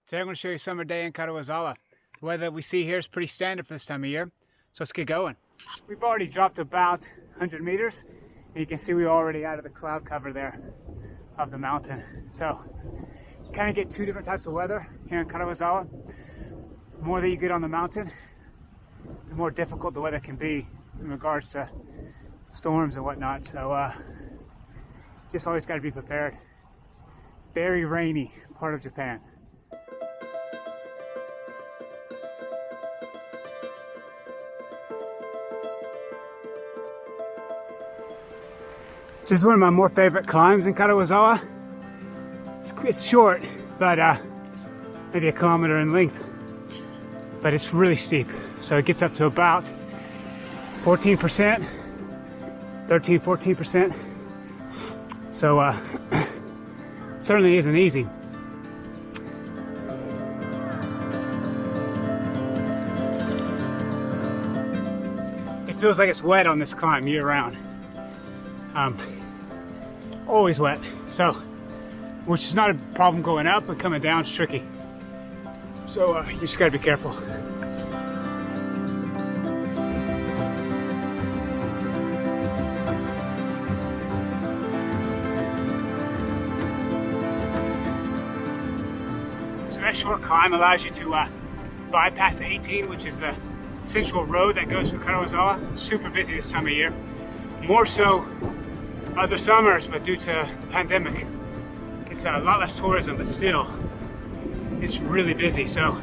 Today I'm going to show you a summer day in Karuizawa. The weather that we see here is pretty standard for this time of year, so let's get going. We've already dropped about 100 meters, and you can see we're already out of the cloud cover there of the mountain. So you kind of get two different types of weather here in Karuizawa. The more that you get on the mountain, the more difficult the weather can be in regards to storms and whatnot. So just always got to be prepared. Very rainy part of Japan. This is one of my more favorite climbs in Karuizawa. It's short, but maybe a kilometer in length, but it's really steep. So it gets up to about 14%, 14%. So certainly isn't easy. It feels like it's wet on this climb year round. Always wet, so which is not a problem going up, but coming down is tricky. So you just gotta be careful. So that short climb allows you to bypass 18, which is the central road that goes through Karuizawa. It's super busy this time of year, more so other summers, but due to the pandemic, it's a lot less tourism, but still, it's really busy. So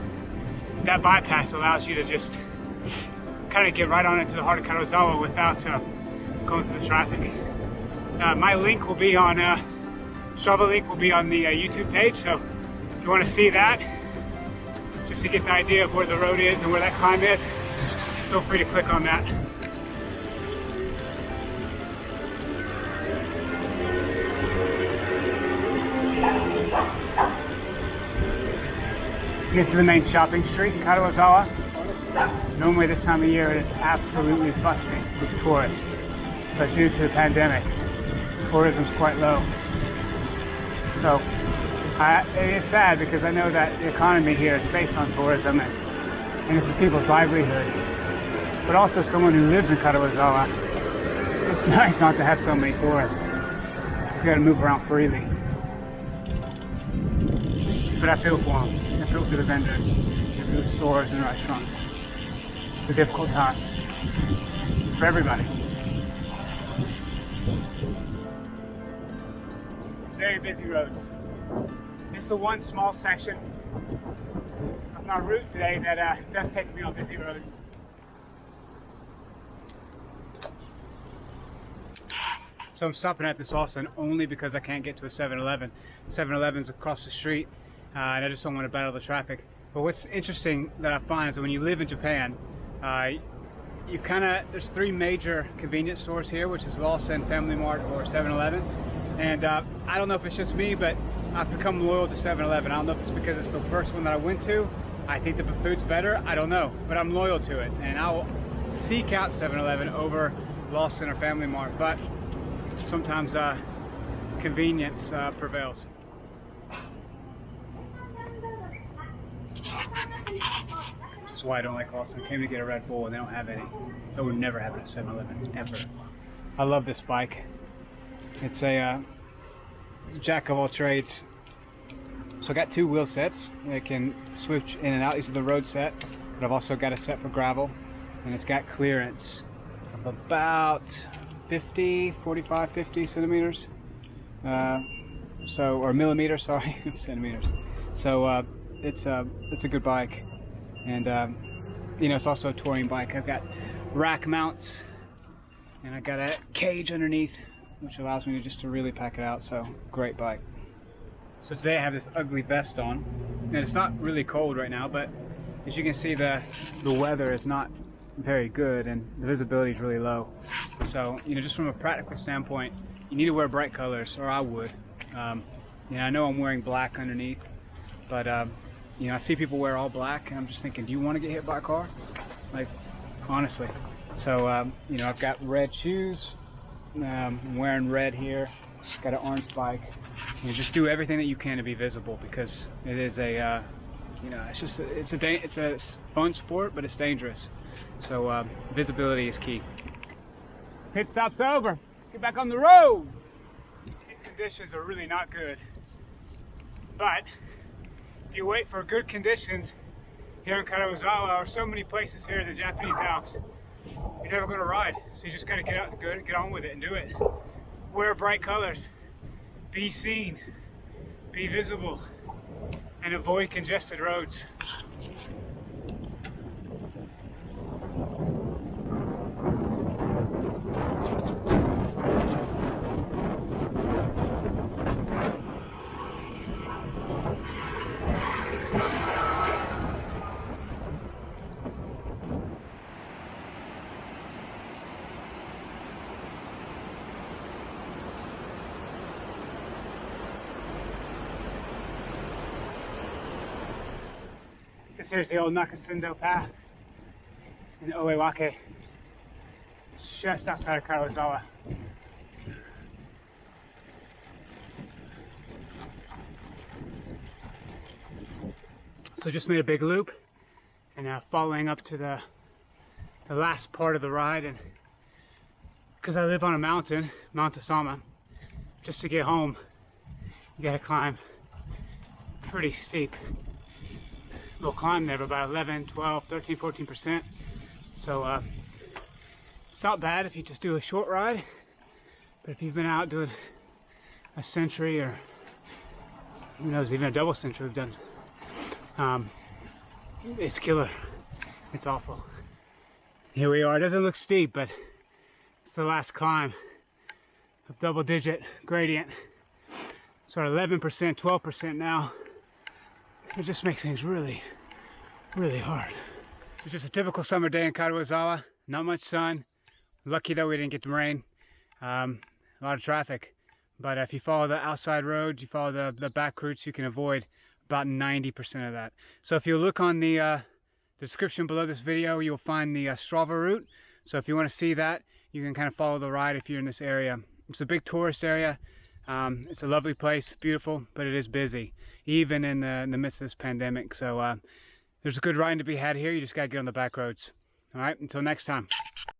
that bypass allows you to just kind of get right on into the heart of Karuizawa without going through the traffic. My link will be on, Strava link will be on the YouTube page, so if you want to see that, just to get the idea of where the road is and where that climb is, feel free to click on that. This is the main shopping street in Karuizawa. Normally this time of year it is absolutely busting with tourists, but due to the pandemic, tourism is quite low. So it is sad because I know that the economy here is based on tourism and this is people's livelihood. But also someone who lives in Karuizawa, it's nice not to have so many tourists. You gotta move around freely. But I feel for them. I feel for the vendors, I feel for the stores and restaurants. It's a difficult time for everybody. Very busy roads. This is the one small section of my route today that does take me on busy roads. So I'm stopping at this Lawson only because I can't get to a 7-Eleven. 7-Eleven's across the street. And I just don't want to battle the traffic. But what's interesting that I find is that when you live in Japan, there's three major convenience stores here, which is Lawson, Family Mart, or 7-Eleven. And I don't know if it's just me, but I've become loyal to 7-Eleven. I don't know if it's because it's the first one that I went to. I think the food's better. I don't know, but I'm loyal to it. And I'll seek out 7-Eleven over Lawson or Family Mart. But sometimes convenience prevails. That's why I don't like Lawson. I came to get a Red Bull and they don't have any. That would never happen at 7-Eleven, ever. I love this bike. It's a jack of all trades. So I got two wheel sets. I can switch in and out. These are the road set, but I've also got a set for gravel, and it's got clearance of about 45, 50 centimeters. Or millimeters, sorry, centimeters. So it's a good bike, and it's also a touring bike. I've got rack mounts, and I got a cage underneath, which allows me to really pack it out. So great bike. So today I have this ugly vest on, and it's not really cold right now, but as you can see, the weather is not very good, and the visibility is really low. So just from a practical standpoint, you need to wear bright colors, or I would. I know I'm wearing black underneath, but I see people wear all black, and I'm just thinking, do you want to get hit by a car? Like, honestly. So, I've got red shoes. I'm wearing red here. Got an orange bike. Just do everything that you can to be visible, because it is a You know, it's a fun sport, but it's dangerous. So visibility is key. Pit stop's over. Let's get back on the road. These conditions are really not good. But if you wait for good conditions here in Karuizawa, or so many places here in the Japanese Alps, you're never going to ride. So you just got to get out and get on with it and do it. Wear bright colors. Be seen. Be visible. And avoid congested roads. This here's the old Nakasindo path in Oewake, just outside of Karuizawa. So just made a big loop, and now following up to the last part of the ride, and because I live on a mountain, Mount Osama, just to get home, you gotta climb pretty steep. Little climb there of about 11, 12, 13, 14%. So it's not bad if you just do a short ride, but if you've been out doing a century, or who knows, even a double century we've done, it's killer. It's awful. Here we are. It doesn't look steep, but it's the last climb of double-digit gradient. So at 11%, 12% now. It just makes things really, really hard. So just a typical summer day in Karuizawa. Not much sun. Lucky though we didn't get the rain. A lot of traffic. But if you follow the outside roads, you follow the back routes, you can avoid about 90% of that. So if you look on the description below this video, you'll find the Strava route. So if you want to see that, you can kind of follow the ride if you're in this area. It's a big tourist area. It's a lovely place, beautiful, but it is busy, even in the midst of this pandemic. So there's a good riding to be had here. You just got to get on the back roads. All right, until next time.